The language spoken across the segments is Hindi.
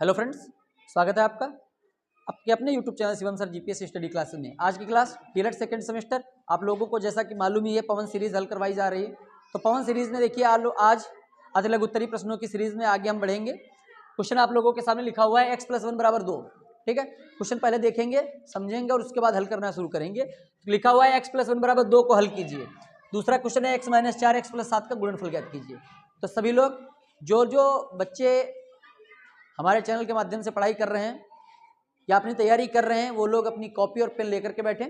हेलो फ्रेंड्स, स्वागत है आपका आपके अपने YouTube channel Shivam sir GPS study classes में। आज की क्लास पीरियड सेकंड सेमेस्टर। आप लोगों को जैसा कि मालूम ही है, पवन सीरीज हल करवाई जा रही है। तो पवन सीरीज में देखिए आज अति लघु उत्तरी प्रश्नों की सीरीज में आगे हम बढ़ेंगे। क्वेश्चन आप लोगों के सामने लिखा हुआ है x+1 = 2। ठीक है, क्वेश्चन पहले देखेंगे, समझेंगे और उसके बाद हल करना शुरू करेंगे। तो लिखा हुआ है x+1 = 2 को हल कीजिए। दूसरा क्वेश्चन है x-4 x+7 का गुणनफल ज्ञात कीजिए। तो सभी लोग जो बच्चे हमारे चैनल के माध्यम से पढ़ाई कर रहे हैं या अपनी तैयारी कर रहे हैं, वो लोग अपनी कॉपी और पेन लेकर के बैठें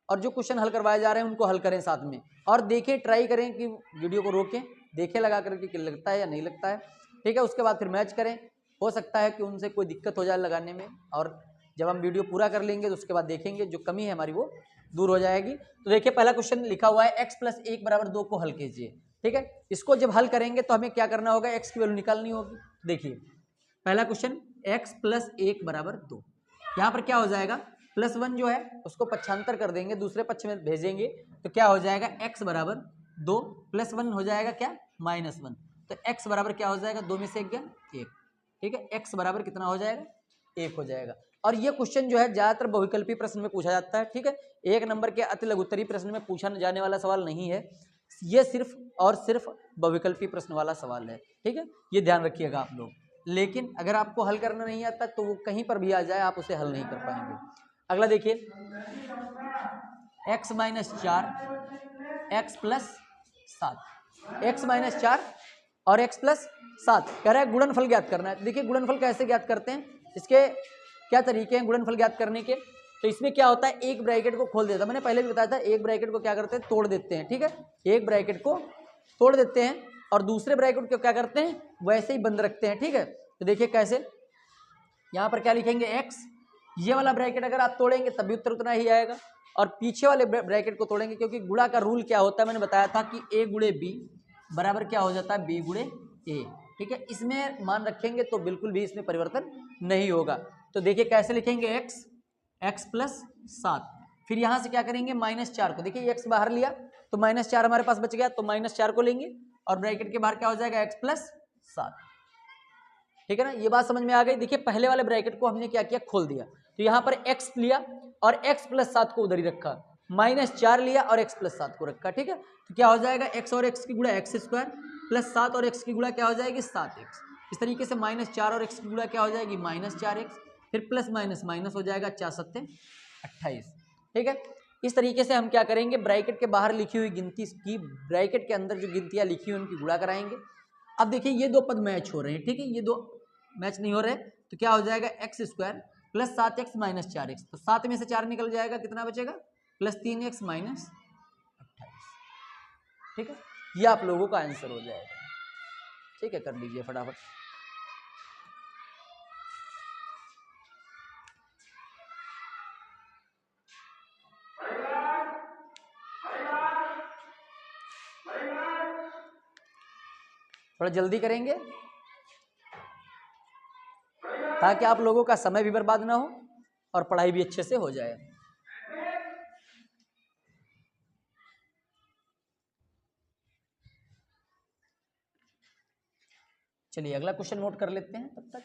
और जो क्वेश्चन हल करवाए जा रहे हैं उनको हल करें साथ में, और देखें, ट्राई करें कि वीडियो को रोकें, देखें लगा करके कि लगता है या नहीं लगता है। ठीक है, उसके बाद फिर मैच करें। हो सकता है कि उनसे कोई दिक्कत हो जाए लगाने में, और जब हम वीडियो पूरा कर लेंगे तो उसके बाद देखेंगे जो कमी है हमारी वो दूर हो जाएगी। तो देखिए, पहला क्वेश्चन लिखा हुआ है x+1 = 2 को हल कीजिए। ठीक है, इसको जब हल करेंगे तो हमें क्या करना होगा, x की वैल्यू निकालनी होगी। देखिए, पहला क्वेश्चन x+1 = 2। यहाँ पर क्या हो जाएगा, +1 जो है उसको पक्षांतर कर देंगे, दूसरे पक्ष में भेजेंगे, तो क्या हो जाएगा, x = 2 +1 हो जाएगा क्या, -1। तो x बराबर क्या हो जाएगा, 2 में से 1 गया 1। ठीक है, x बराबर कितना हो जाएगा, 1 हो जाएगा। और ये क्वेश्चन जो है ज्यादातर बहुविकल्पी प्रश्न में पूछा जाता है। ठीक है, 1 नंबर के अति लघुत्तरी प्रश्न में पूछा जाने वाला सवाल नहीं है, ये सिर्फ और सिर्फ बहुविकल्पी प्रश्न वाला सवाल है। ठीक है, ये ध्यान रखिएगा आप लोग। लेकिन अगर आपको हल करना नहीं आता तो वो कहीं पर भी आ जाए, आप उसे हल नहीं कर पाएंगे। अगला देखिए, x-4 x+7, x-4 और x+7 कह रहा है गुणनफल ज्ञात करना है। देखिए, गुणनफल कैसे ज्ञात करते हैं, इसके क्या तरीके हैं गुणनफल ज्ञात करने के। तो इसमें क्या होता है, एक ब्रैकेट को खोल देता है, मैंने पहले भी बताया था, एक ब्रैकेट को क्या करते हैं, तोड़ देते हैं। ठीक है, एक ब्रैकेट को तोड़ देते हैं और दूसरे ब्रैकेट को क्या करते हैं, वैसे ही बंद रखते हैं। ठीक है, तो देखिए कैसे, यहाँ पर क्या लिखेंगे, x, ये वाला ब्रैकेट अगर आप तोड़ेंगे तब भी उत्तर उतना ही आएगा, और पीछे वाले ब्रैकेट को तोड़ेंगे, क्योंकि गुणा का रूल क्या होता है, मैंने बताया था कि a × b बराबर क्या हो जाता है, b × a। ठीक है, इसमें मान रखेंगे तो बिल्कुल भी इसमें परिवर्तन नहीं होगा। तो देखिए कैसे लिखेंगे, x+7, फिर यहाँ से क्या करेंगे, -4 को, देखिए x बाहर लिया तो -4 हमारे पास बच गया, तो -4 को लेंगे और ब्रैकेट के बाहर क्या हो जाएगा, x+7। ठीक है ना, ये बात समझ में आ गई। देखिए, पहले वाले ब्रैकेट को हमने क्या किया, खोल दिया, तो यहाँ पर x लिया और x+7 को उधर ही रखा, -4 लिया और x+7 को रखा। ठीक है, तो क्या हो जाएगा, x और x की गुणा x² + 7 और x की गुणा क्या हो जाएगी, 7x। इस तरीके से -4 और x की गुणा क्या हो जाएगी, -4x, फिर प्लस माइनस माइनस हो जाएगा, 4 × 7 = 28। ठीक है, इस तरीके से हम क्या करेंगे, ब्रैकेट के बाहर लिखी हुई गिनती की ब्रैकेट के अंदर जो गिनतियां लिखी हुई उनकी गुणा कराएंगे। अब देखिए, ये दो पद मैच हो रहे हैं। ठीक है, ये दो मैच नहीं हो रहे, तो क्या हो जाएगा, x² + 7x - 4x, तो 7 में से 4 निकल जाएगा, कितना बचेगा, +3x - 28। ठीक है, ये आप लोगों का आंसर हो जाएगा। ठीक है, कर लीजिए फटाफट। थोड़ा जल्दी करेंगे ताकि आप लोगों का समय भी बर्बाद ना हो और पढ़ाई भी अच्छे से हो जाए। चलिए अगला क्वेश्चन नोट कर लेते हैं तब तक।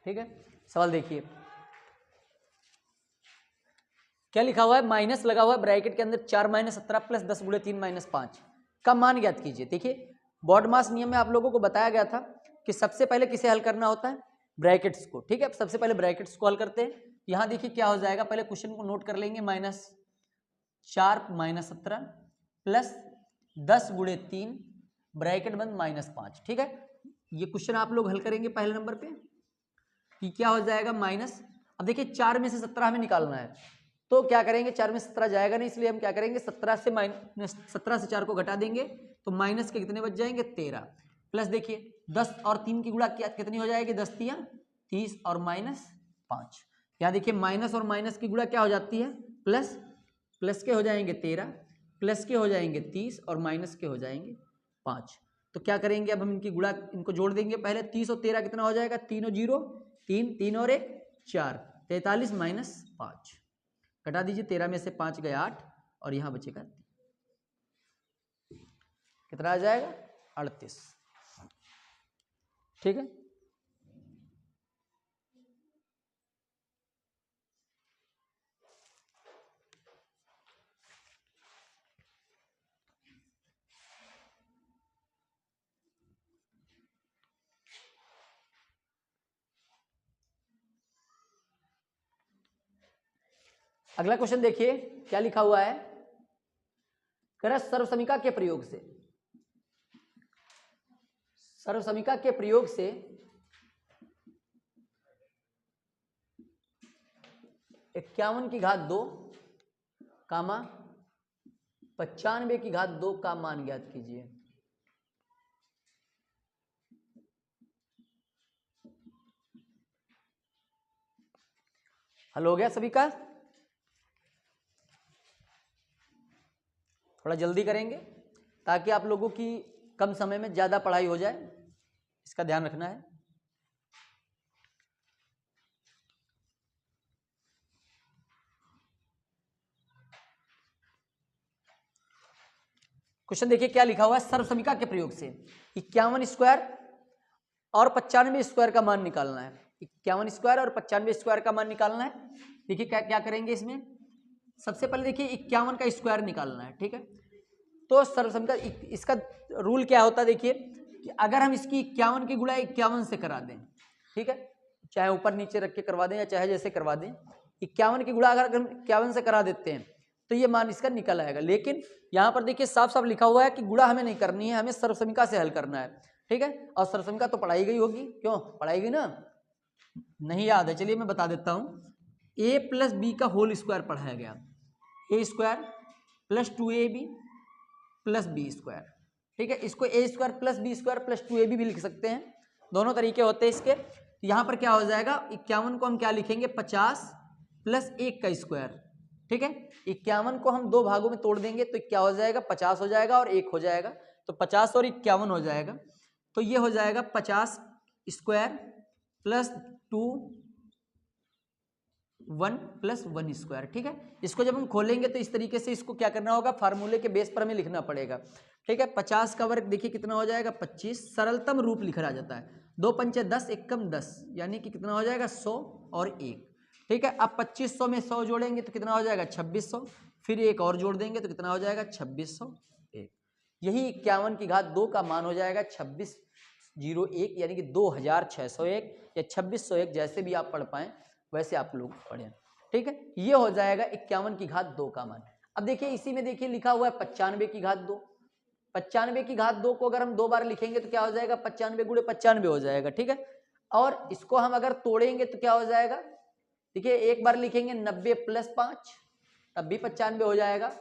ठीक है, सवाल देखिए, क्या लिखा हुआ है, माइनस लगा हुआ है ब्रैकेट के अंदर, 4 - 17 + 10 × 3 - 5 का मान ज्ञात कीजिए। देखिए, बॉड मास नियम में आप लोगों को बताया गया था कि सबसे पहले किसे हल करना होता है, ब्रैकेट्स को। ठीक है, सबसे पहले ब्रैकेट्स को हल करते हैं। यहाँ देखिए क्या हो जाएगा, पहले क्वेश्चन को नोट कर लेंगे, -4 - 17 + 10 × 3 ब्रैकेट बंद -5। ठीक है, ये क्वेश्चन आप लोग हल करेंगे पहले नंबर पे, कि क्या हो जाएगा, माइनस, अब देखिए 4 में से 17 हमें निकालना है, तो क्या करेंगे, 4 में 17 जाएगा नहीं, इसलिए हम क्या करेंगे, 17 से 4 को घटा देंगे, तो माइनस के कितने बच जाएंगे, 13, प्लस देखिए 10 और 3 की गुणा कितनी हो जाएगी, 10 × 3 = 30 और -5, यहाँ देखिए माइनस और माइनस की गुणा क्या हो जाती है, प्लस, प्लस के हो जाएंगे 13, प्लस के हो जाएंगे 30 और माइनस के हो जाएंगे 5। तो क्या करेंगे, अब हम इनकी गुणा, इनको जोड़ देंगे पहले। 30 और 13 कितना हो जाएगा, 3 और 0 3, 3 और 1 4, 43 माइनस 5, घटा दीजिए, 13 में से 5 गए 8 और यहाँ बचेगा कितना आ जाएगा 38। ठीक है, अगला क्वेश्चन देखिए क्या लिखा हुआ है। कह रहा सर्वसमीका के प्रयोग से, सर्वसमीका के प्रयोग से 51 की घात 2 कामा 95 की घात 2 का मान ज्ञात कीजिए। हल हो गया सभी का? थोड़ा जल्दी करेंगे ताकि आप लोगों की कम समय में ज़्यादा पढ़ाई हो जाए, इसका ध्यान रखना है। क्वेश्चन देखिए क्या लिखा हुआ है। सर्वसमीका के प्रयोग से 51 स्क्वायर और 95 स्क्वायर का मान निकालना है। 51 स्क्वायर और 95 स्क्वायर का मान निकालना है। देखिए क्या क्या करेंगे इसमें। सबसे पहले देखिए 51 का स्क्वायर निकालना है। ठीक है, तो सर्वसमीका इसका रूल क्या होता है, देखिए कि अगर हम इसकी 51 की गुणा 51 से करा दें, ठीक है, चाहे ऊपर नीचे रख के करवा दें या चाहे जैसे करवा दें, 51 की गुणा अगर हम 51 से करा देते हैं तो ये मान इसका निकल आएगा। लेकिन यहाँ पर देखिए साफ साफ लिखा हुआ है कि गुणा हमें नहीं करनी है, हमें सर्वसमीका से हल करना है। ठीक है, और सर्वसमीका तो पढ़ाई गई होगी, क्यों पढ़ाई गई ना, नहीं याद है, चलिए मैं बता देता हूँ। a प्लस बी का होल स्क्वायर पढ़ाया गया, a square plus 2ab plus b square. ठीक है, इसको a square plus b square plus 2ab भी लिख सकते हैं, दोनों तरीके होते हैं इसके। यहाँ पर क्या हो जाएगा, 51 को हम क्या लिखेंगे, 50 प्लस 1 का स्क्वायर। ठीक है, 51 को हम दो भागों में तोड़ देंगे तो क्या हो जाएगा, 50 हो जाएगा और 1 हो जाएगा, तो 50 और 51 हो जाएगा। तो ये हो जाएगा 50 स्क्वायर प्लस 2 1 प्लस 1 स्क्वायर। ठीक है, इसको जब हम खोलेंगे तो इस तरीके से इसको क्या करना होगा, फार्मूले के बेस पर हमें लिखना पड़ेगा। ठीक है, 50 का वर्ग देखिए कितना हो जाएगा 25, सरलतम रूप लिखा जाता है, 2 पंचे 10 एक कम 10, यानी कि कितना हो जाएगा 100 और 1। ठीक है, अब 2500 में 100 जोड़ेंगे तो कितना हो जाएगा 2600, फिर एक और जोड़ देंगे तो कितना हो जाएगा 2601। यही 51 की घात 2 का मान हो जाएगा 2601, यानी कि 2601 या 2601, जैसे भी आप पढ़ पाएं वैसे आप लोग पढ़ें। ठीक है, ये हो जाएगा 51 की घात 2 का मान। अब देखिए इसी में देखिए लिखा हुआ है 95 की घात 2। 95 की घात 2 को अगर हम 2 बार लिखेंगे तो क्या हो जाएगा, 95 गुणे 95 हो जाएगा। ठीक है, और इसको हम अगर तोड़ेंगे तो क्या हो जाएगा, देखिए एक बार लिखेंगे 90 प्लस 5 तब भी 95 हो जाएगा,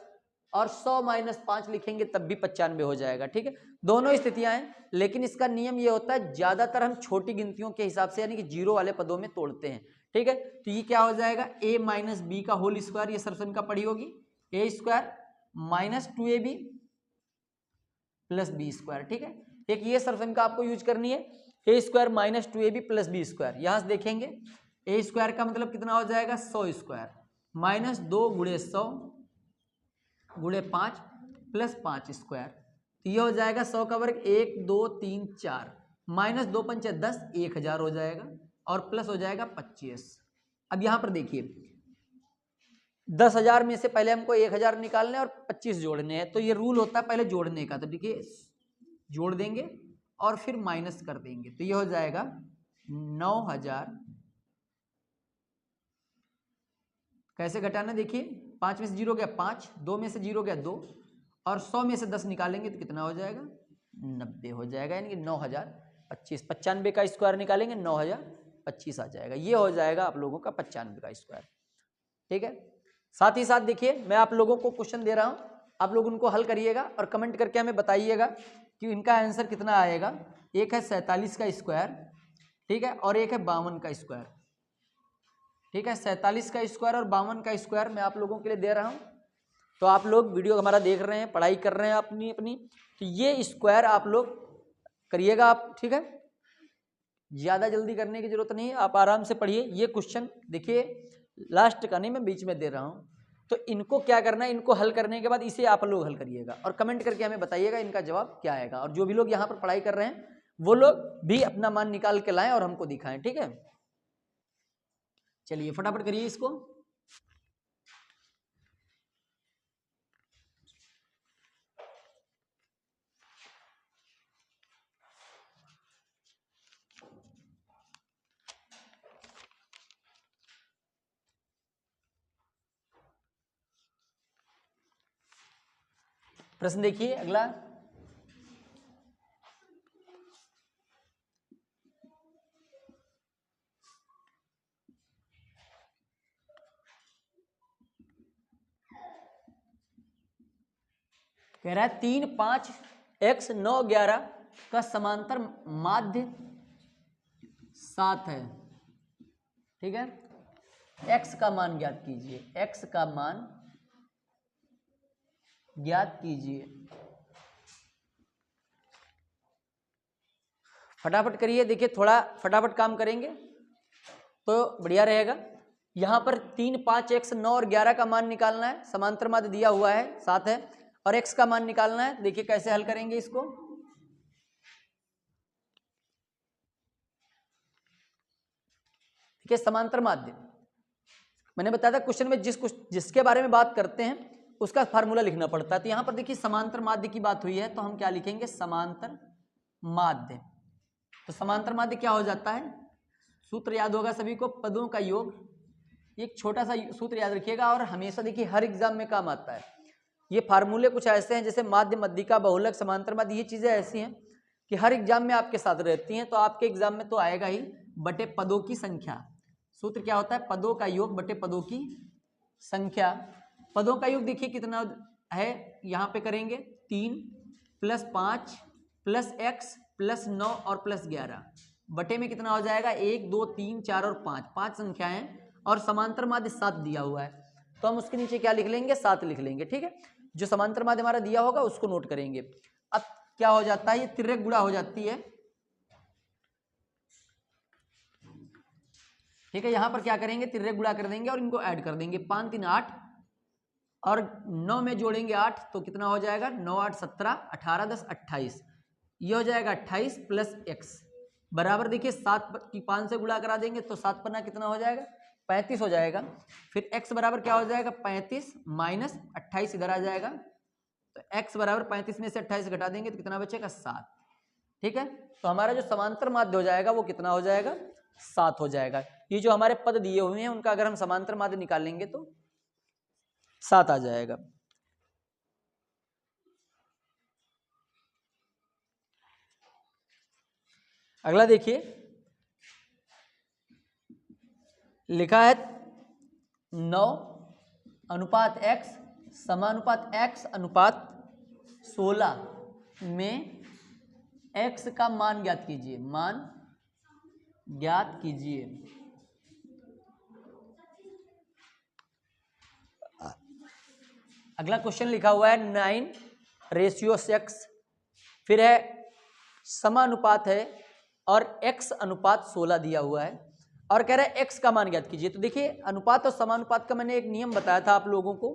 और 100 माइनस 5 लिखेंगे तब भी 95 हो जाएगा। ठीक है, दोनों स्थितियां हैं, लेकिन इसका नियम ये होता है ज्यादातर हम छोटी गिनतियों के हिसाब से यानी कि जीरो वाले पदों में तोड़ते हैं। ठीक है, तो ये क्या हो जाएगा, a माइनस बी का होल स्क्वायर, ये सर्वसमीका पड़ी होगी, a square minus 2ab plus b square. ठीक है, एक ये सर्वसमीका आपको यूज करनी है, a square minus 2ab plus b square. यहां से देखेंगे a स्क्वायर का मतलब कितना हो जाएगा 100 स्क्वायर माइनस 2 गुणे 100 गुणे 5 प्लस 5 स्क्वायर, तो ये हो जाएगा 100 का वर्ग 1 2 3 4 माइनस 2 पंचे 10 1000 हो जाएगा और प्लस हो जाएगा 25। अब यहां पर देखिए 10,000 में से पहले हमको 1000 निकालने और 25 जोड़ने हैं, तो ये रूल होता है पहले जोड़ने का। तो देखिए जोड़ देंगे और फिर माइनस कर देंगे, तो ये हो जाएगा 9000। कैसे घटाना, देखिए 5 में से 0 गया 5, 2 में से 0 गया 2, और 100 में से 10 निकालेंगे तो कितना हो जाएगा 90 हो जाएगा, यानी कि 9025। 95 का स्क्वायर निकालेंगे 9025 आ जाएगा। ये हो जाएगा आप लोगों का 95 का स्क्वायर। ठीक है, साथ ही साथ देखिए मैं आप लोगों को क्वेश्चन दे रहा हूं, आप लोग उनको हल करिएगा और कमेंट करके हमें बताइएगा कि इनका आंसर कितना आएगा। एक है 47 का स्क्वायर, ठीक है, और एक है 52 का स्क्वायर। ठीक है, 47 का स्क्वायर और 52 का स्क्वायर मैं आप लोगों के लिए दे रहा हूँ। तो आप लोग वीडियो हमारा देख रहे हैं, पढ़ाई कर रहे हैं अपनी अपनी, तो ये स्क्वायर आप लोग करिएगा आप, ठीक है। ज़्यादा जल्दी करने की जरूरत नहीं है, आप आराम से पढ़िए। ये क्वेश्चन देखिए लास्ट का नहीं, मैं बीच में दे रहा हूँ। तो इनको क्या करना है, इनको हल करने के बाद इसे आप लोग हल करिएगा और कमेंट करके हमें बताइएगा इनका जवाब क्या आएगा। और जो भी लोग यहाँ पर पढ़ाई कर रहे हैं वो लोग भी अपना मान निकाल के लाएं और हमको दिखाएं, ठीक है। चलिए फटाफट करिए इसको। प्रश्न देखिए अगला। कह रहा है 3, 5, x 9, 11 का समांतर माध्य 7 है, ठीक है। x का मान ज्ञात कीजिए, x का मान ज्ञात कीजिए। फटाफट करिए, देखिए थोड़ा फटाफट काम करेंगे तो बढ़िया रहेगा। यहाँ पर 3, 5, x 9 और 11 का मान निकालना है, समांतर माध्य दिया हुआ है 7 है, और x का मान निकालना है। देखिए कैसे हल करेंगे इसको। देखिए समांतर माध्य मैंने बताया था क्वेश्चन में जिसके बारे में बात करते हैं उसका फार्मूला लिखना पड़ता है। तो यहाँ पर देखिए समांतर माध्य की बात हुई है तो हम क्या लिखेंगे, समांतर माध्य। तो समांतर माध्य क्या हो जाता है, सूत्र याद होगा सभी को, पदों का योग। एक छोटा सा सूत्र याद रखिएगा और हमेशा देखिए हर एग्जाम में काम आता है। ये फार्मूले कुछ ऐसे हैं जैसे माध्य, मध्यिका, बहुलक, समांतर माध्य, ये चीजें ऐसी हैं कि हर एग्जाम में आपके साथ रहती हैं। तो आपके एग्जाम में तो आएगा ही, बटे पदों की संख्या। सूत्र क्या होता है, पदों का योग बटे पदों की संख्या। पदों का योग देखिए कितना है, यहाँ पे करेंगे 3 + 5 + x + 9 और +11 बटे में कितना हो जाएगा, 1, 2, 3, 4 और 5, 5 संख्याएं। और समांतर माध्य 7 दिया हुआ है तो हम उसके नीचे क्या लिख लेंगे, 7 लिख लेंगे, ठीक है। जो समांतर माध्य हमारा दिया होगा उसको नोट करेंगे। अब क्या हो जाता है, ये तिर्यक गुणा हो जाती है, ठीक है। यहां पर क्या करेंगे, तिर्यक गुणा कर देंगे और इनको ऐड कर देंगे। 5, 3, 8 और 9 में जोड़ेंगे 8 तो कितना हो जाएगा, 9, 8, 17, 18, 10, 28। ये हो जाएगा 28 + x बराबर, देखिए 7 की 5 से गुणा करा देंगे तो 7 पन्ना कितना हो जाएगा, 35 हो जाएगा। फिर x बराबर क्या हो जाएगा, 35 - 28 इधर आ जाएगा। तो x बराबर 35 में से 28 घटा देंगे तो कितना बचेगा, 7, ठीक है। तो हमारा जो समांतर माध्य हो जाएगा वो कितना हो जाएगा, 7 हो जाएगा। ये जो हमारे पद दिए हुए हैं उनका अगर हम समांतर माध्य निकालेंगे तो 7 आ जाएगा। अगला देखिए, लिखा है 9:x समानुपात x अनुपात 16 में x का मान ज्ञात कीजिए, मान ज्ञात कीजिए। अगला क्वेश्चन लिखा हुआ है 9:6, फिर है समानुपात है और x अनुपात 16 दिया हुआ है और कह रहा है x का मान ज्ञात कीजिए। तो देखिए अनुपात और समानुपात का मैंने एक नियम बताया था आप लोगों को,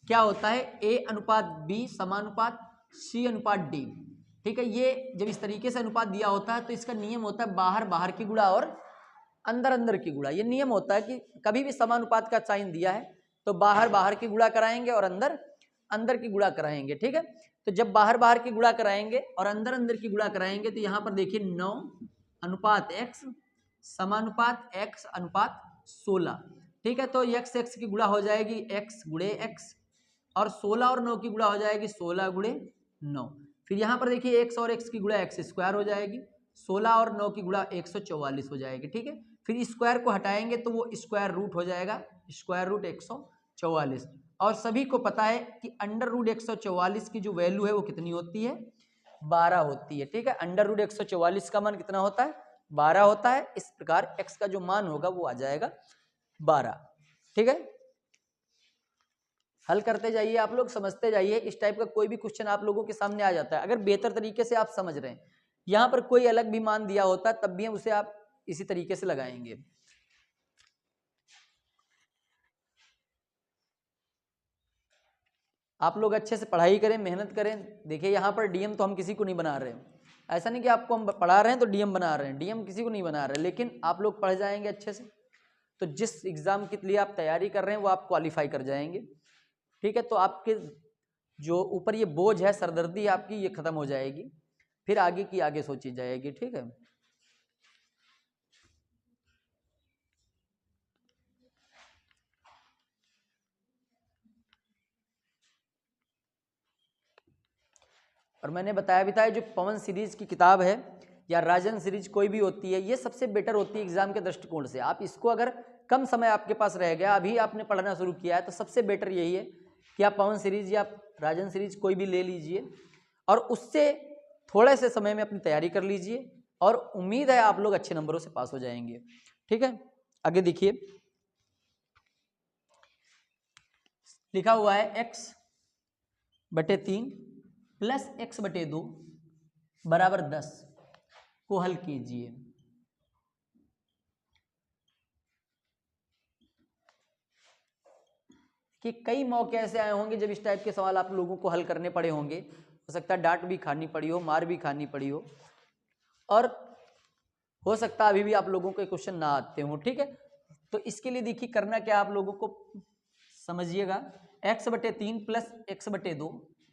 क्या होता है, a/b समानुपात c/d, ठीक है। ये जब इस तरीके से अनुपात दिया होता है तो इसका नियम होता है बाहर बाहर की गुणा और अंदर अंदर की गुणा। ये नियम होता है कि कभी भी समानुपात का साइन दिया है तो बाहर बाहर की गुणा कराएंगे और अंदर अंदर की गुणा कराएंगे, ठीक है। तो जब बाहर बाहर की गुणा कराएंगे और अंदर अंदर की गुणा कराएंगे तो यहाँ पर देखिए 9:x समानुपात x अनुपात 16, ठीक है। तो x की गुणा हो जाएगी x गुणे x और 16 और 9 की गुणा हो जाएगी 16 गुणे 9। फिर यहाँ पर देखिए x और x की गुणा x² हो जाएगी, 16 और 9 की गुणा 144 हो जाएगी, ठीक है। फिर स्क्वायर को हटाएंगे तो वो स्क्वायर रूट हो जाएगा, स्क्वायर रूट 144। और सभी को पता है कि अंडर रूट 144 की जो वैल्यू है वो कितनी होती है, 12 होती है, ठीक है। अंडर रूट 144 का मान कितना होता है, 12 होता है। इस प्रकार x का जो मान होगा वो आ जाएगा 12। ठीक है, हल करते जाइए आप लोग, समझते जाइए। इस टाइप का कोई भी क्वेश्चन आप लोगों के सामने आ जाता है, अगर बेहतर तरीके से आप समझ रहे हैं, यहाँ पर कोई अलग भी मान दिया होता तब भी हम उसे आप इसी तरीके से लगाएंगे। आप लोग अच्छे से पढ़ाई करें, मेहनत करें। देखिए यहाँ पर डीएम तो हम किसी को नहीं बना रहे हैं, ऐसा नहीं कि आपको हम पढ़ा रहे हैं तो डीएम बना रहे हैं, डीएम किसी को नहीं बना रहे, लेकिन आप लोग पढ़ जाएंगे अच्छे से तो जिस एग्जाम के लिए आप तैयारी कर रहे हैं वो आप क्वालिफाई कर जाएंगे। ठीक है, तो आपके जो ऊपर ये बोझ है, सरदर्दी आपकी, ये खत्म हो जाएगी, फिर आगे की आगे सोची जाएगी। ठीक है, और मैंने बताया भी था जो पवन सीरीज की किताब है या राजन सीरीज कोई भी होती है, ये सबसे बेटर होती है एग्जाम के दृष्टिकोण से। आप इसको अगर कम समय आपके पास रह गया, अभी आपने पढ़ना शुरू किया है, तो सबसे बेटर यही है कि आप पवन सीरीज या राजन सीरीज कोई भी ले लीजिए और उससे थोड़े से समय में अपनी तैयारी कर लीजिए, और उम्मीद है आप लोग अच्छे नंबरों से पास हो जाएंगे। ठीक है, आगे देखिए, लिखा हुआ है x/3 प्लस x/2 बराबर 10 को हल कीजिए। कि कई मौके ऐसे आए होंगे जब इस टाइप के सवाल आप लोगों को हल करने पड़े होंगे, हो सकता है डांट भी खानी पड़ी हो, मार भी खानी पड़ी हो, और हो सकता है अभी भी आप लोगों को क्वेश्चन ना आते हो। ठीक है, तो इसके लिए देखिए करना क्या आप लोगों को, समझिएगा, x/3 प्लस x/2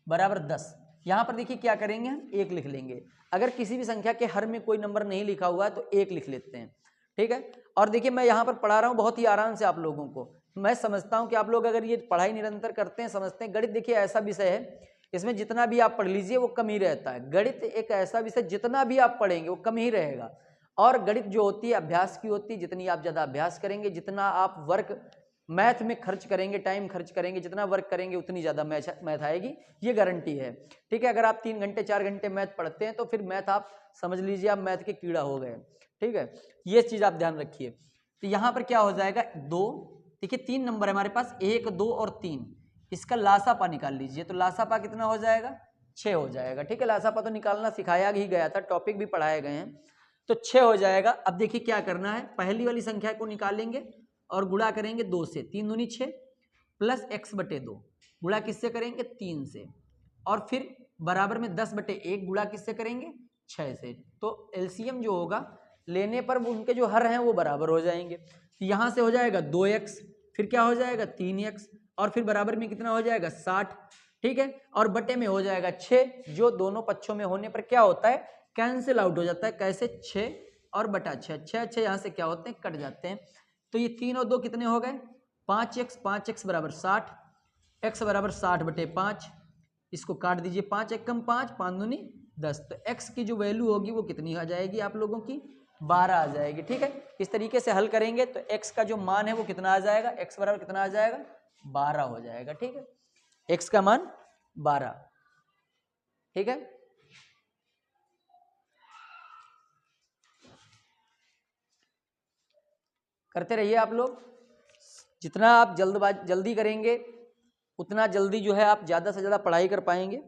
बराबर 10। यहाँ पर देखिए क्या करेंगे, हम 1 लिख लेंगे। अगर किसी भी संख्या के हर में कोई नंबर नहीं लिखा हुआ है तो 1 लिख लेते हैं। ठीक है, और देखिए मैं यहाँ पर पढ़ा रहा हूँ बहुत ही आराम से आप लोगों को। मैं समझता हूँ कि आप लोग अगर ये पढ़ाई निरंतर करते हैं, समझते हैं। गणित देखिए ऐसा विषय है, इसमें जितना भी आप पढ़ लीजिए वो कम ही रहता है। गणित एक ऐसा विषय जितना भी आप पढ़ेंगे वो कम ही रहेगा, और गणित जो होती है अभ्यास की होती है। जितनी आप ज़्यादा अभ्यास करेंगे, जितना आप वर्क मैथ में खर्च करेंगे, टाइम खर्च करेंगे, जितना वर्क करेंगे उतनी ज़्यादा मैथ आएगी, ये गारंटी है। ठीक है, अगर आप 3 घंटे 4 घंटे मैथ पढ़ते हैं तो फिर मैथ आप समझ लीजिए आप मैथ के कीड़ा हो गए। ठीक है, ये चीज़ आप ध्यान रखिए। तो यहाँ पर क्या हो जाएगा, 2, देखिए 3 नंबर है हमारे पास, 1 2 और 3, इसका लासापा निकाल लीजिए। तो लासापा कितना हो जाएगा, 6 हो जाएगा। ठीक है, लासापा तो निकालना सिखाया ही गया था, टॉपिक भी पढ़ाए गए हैं, तो 6 हो जाएगा। अब देखिए क्या करना है, पहली वाली संख्या को निकालेंगे और गुणा करेंगे 2 से, 3 दूनी 6 प्लस x/2, गुणा किससे करेंगे, 3 से, और फिर बराबर में 10/1 गुणा किससे करेंगे, 6 से। तो एलसीएम जो होगा लेने पर उनके जो हर हैं वो बराबर हो जाएंगे। तो यहाँ से हो जाएगा 2x, फिर क्या हो जाएगा 3x, और फिर बराबर में कितना हो जाएगा 60। ठीक है, और बटे में हो जाएगा 6, जो दोनों पक्षों में होने पर क्या होता है, कैंसिल आउट हो जाता है। कैसे, 6 और बटा 6, 6 यहाँ से क्या होते हैं, कट जाते हैं। तो ये 3 और 2 कितने हो गए, 5x, 5x बराबर 60, x बराबर 60/5, इसको काट दीजिए, 5 1 कम 5, 5 दूनी 10। तो x की जो वैल्यू होगी वो कितनी आ जाएगी आप लोगों की, 12 आ जाएगी। ठीक है, इस तरीके से हल करेंगे तो x का जो मान है वो कितना आ जाएगा, x बराबर कितना आ जाएगा, 12 हो जाएगा। ठीक है, x का मान 12। ठीक है, करते रहिए आप लोग। जितना आप जल्दी करेंगे उतना जल्दी जो है आप ज़्यादा से ज़्यादा पढ़ाई कर पाएंगे।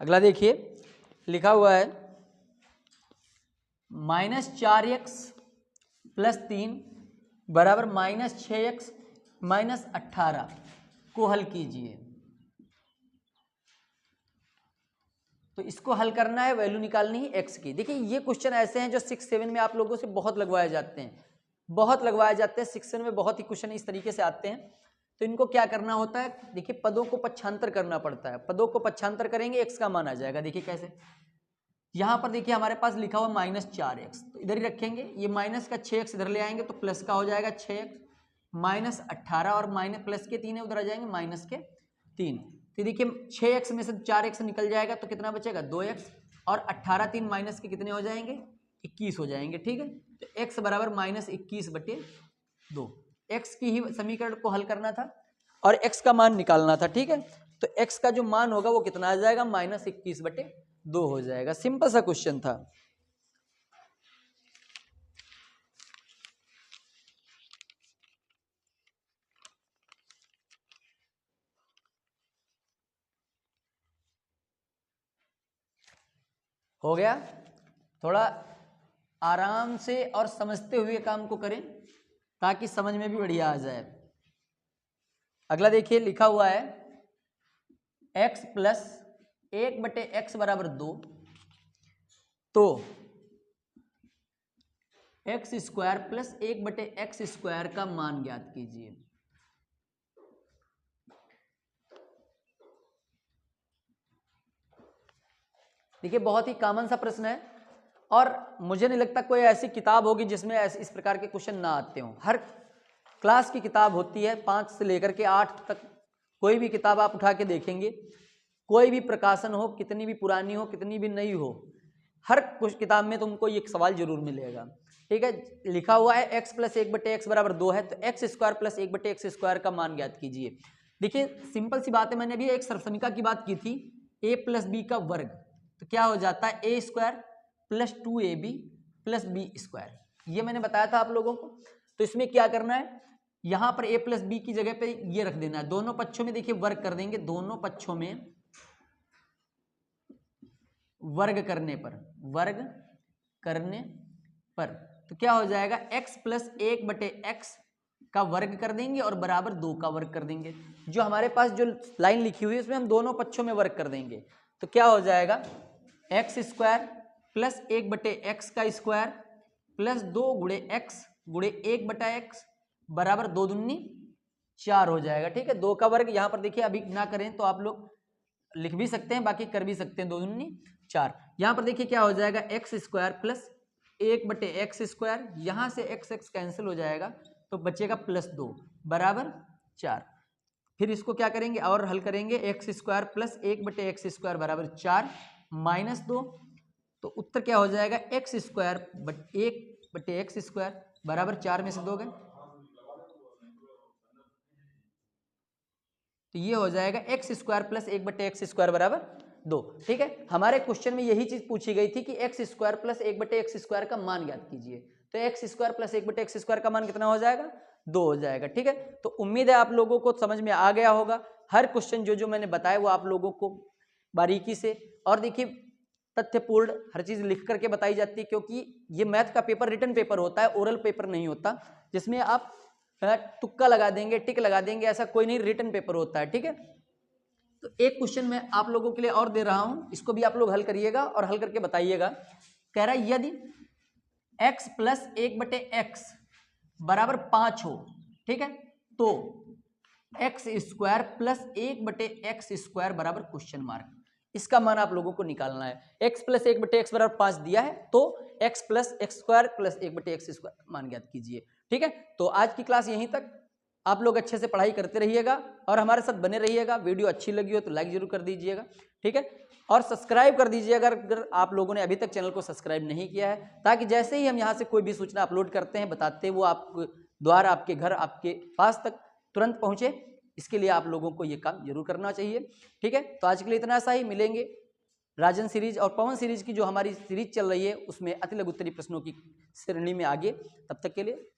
अगला देखिए, लिखा हुआ है -4x प्लस 3 बराबर -6x माइनस 18 को हल कीजिए। तो इसको हल करना है, वैल्यू निकालनी है x की। देखिए ये क्वेश्चन ऐसे हैं जो 6 7 में आप लोगों से बहुत लगवाए जाते हैं, बहुत लगवाए जाते हैं 6 7 में, बहुत ही क्वेश्चन इस तरीके से आते हैं। तो इनको क्या करना होता है, देखिए पदों को पक्षांतर करना पड़ता है। पदों को पक्षांतर करेंगे x का मान आ जाएगा। देखिए कैसे, यहाँ पर देखिए हमारे पास लिखा हुआ -4x, तो इधर ही रखेंगे, ये माइनस का 6x इधर ले आएंगे तो प्लस का हो जाएगा 6x, -18 और माइनस प्लस के 3 है, उधर आ जाएंगे माइनस के 3। तो देखिए 6x में से 4x निकल जाएगा तो कितना बचेगा 2x, और 18 3 माइनस के कितने हो जाएंगे 21 हो जाएंगे। ठीक है, तो x बराबर -21/2। x की ही समीकरण को हल करना था और x का मान निकालना था। ठीक है, तो x का जो मान होगा वो कितना आ जाएगा -21/2 हो जाएगा। सिंपल सा क्वेश्चन था। हो गया, थोड़ा आराम से और समझते हुए काम को करें ताकि समझ में भी बढ़िया आ जाए। अगला देखिए लिखा हुआ है x + 1/x = 2, तो x² + 1/x² का मान ज्ञात कीजिए। देखिए बहुत ही कॉमन सा प्रश्न है और मुझे नहीं लगता कोई ऐसी किताब होगी जिसमें इस प्रकार के क्वेश्चन ना आते हों। हर क्लास की किताब होती है, 5 से लेकर के 8 तक कोई भी किताब आप उठा के देखेंगे, कोई भी प्रकाशन हो, कितनी भी पुरानी हो, कितनी भी नई हो, हर कुछ किताब में तुमको ये सवाल जरूर मिलेगा। ठीक है, लिखा हुआ है x + 1/x = 2 है, तो x² + 1/x² का मान ज्ञात कीजिए। देखिए सिंपल सी बात है, मैंने अभी एक सर्वसमीका की बात की थी a + b का वर्ग, तो क्या हो जाता है a² + 2ab + b²। ये मैंने बताया था आप लोगों को। तो इसमें क्या करना है, यहां पर a + b की जगह पे ये रख देना है। दोनों पक्षों में देखिए वर्ग कर देंगे, दोनों पक्षों में वर्ग करने पर तो क्या हो जाएगा x + 1/x का वर्ग कर देंगे और बराबर 2 का वर्ग कर देंगे। जो हमारे पास जो लाइन लिखी हुई है उसमें हम दोनों पक्षों में वर्ग कर देंगे, तो क्या हो जाएगा x² + 1/x² + 2 × x × 1/x बराबर 2 दूनी 4 हो जाएगा। ठीक है, 2 का वर्ग यहाँ पर देखिए अभी ना करें तो आप लोग लिख भी सकते हैं, बाकी कर भी सकते हैं। 2 दूनी 4, यहाँ पर देखिए क्या हो जाएगा x² + 1/x², यहाँ से x कैंसिल हो जाएगा तो बचेगा +2 बराबर 4। फिर इसको क्या करेंगे और हल करेंगे, x² + 1/x² बराबर 4 -2, तो उत्तर क्या हो जाएगा x² 1/x² बराबर 4 में से 2 गए, तो ये हो जाएगा x² + 1/x² बराबर 2। ठीक है, हमारे क्वेश्चन में यही चीज पूछी गई थी कि x² + 1/x² का मान ज्ञात कीजिए, तो x² + 1/x² का मान कितना हो जाएगा 2 हो जाएगा। ठीक है, तो उम्मीद है आप लोगों को समझ में आ गया होगा। हर क्वेश्चन जो मैंने बताया वो आप लोगों को बारीकी से, और देखिए तथ्यपूर्ण हर चीज लिख करके बताई जाती है, क्योंकि ये मैथ का पेपर रिटन पेपर होता है, ओरल पेपर नहीं होता जिसमें आप तुक्का लगा देंगे, टिक लगा देंगे, ऐसा कोई नहीं, रिटन पेपर होता है। ठीक है, तो एक क्वेश्चन मैं आप लोगों के लिए और दे रहा हूं, इसको भी आप लोग हल करिएगा और हल करके बताइएगा। कह रहा है यदि x + 1/x बराबर 5 हो, ठीक है, तो x² + 1/x² बराबर क्वेश्चन मार्क, इसका मान आप लोगों को निकालना है। x + 1/x बराबर 5 दिया है, तो x + x² + 1/x² मान ज्ञात कीजिए। ठीक है, तो आज की क्लास यहीं तक। आप लोग अच्छे से पढ़ाई करते रहिएगा और हमारे साथ बने रहिएगा। वीडियो अच्छी लगी हो तो लाइक जरूर कर दीजिएगा। ठीक है, और सब्सक्राइब कर दीजिएगा अगर आप लोगों ने अभी तक चैनल को सब्सक्राइब नहीं किया है, ताकि जैसे ही हम यहाँ से कोई भी सूचना अपलोड करते हैं, बताते हैं, वो आप द्वारा आपके घर, आपके पास तक तुरंत पहुँचे। इसके लिए आप लोगों को ये काम जरूर करना चाहिए। ठीक है, तो आज के लिए इतना सा ही। मिलेंगे राजन सीरीज और पवन सीरीज की जो हमारी सीरीज चल रही है उसमें अति लघु उत्तरीय प्रश्नों की श्रेणी में आगे। तब तक के लिए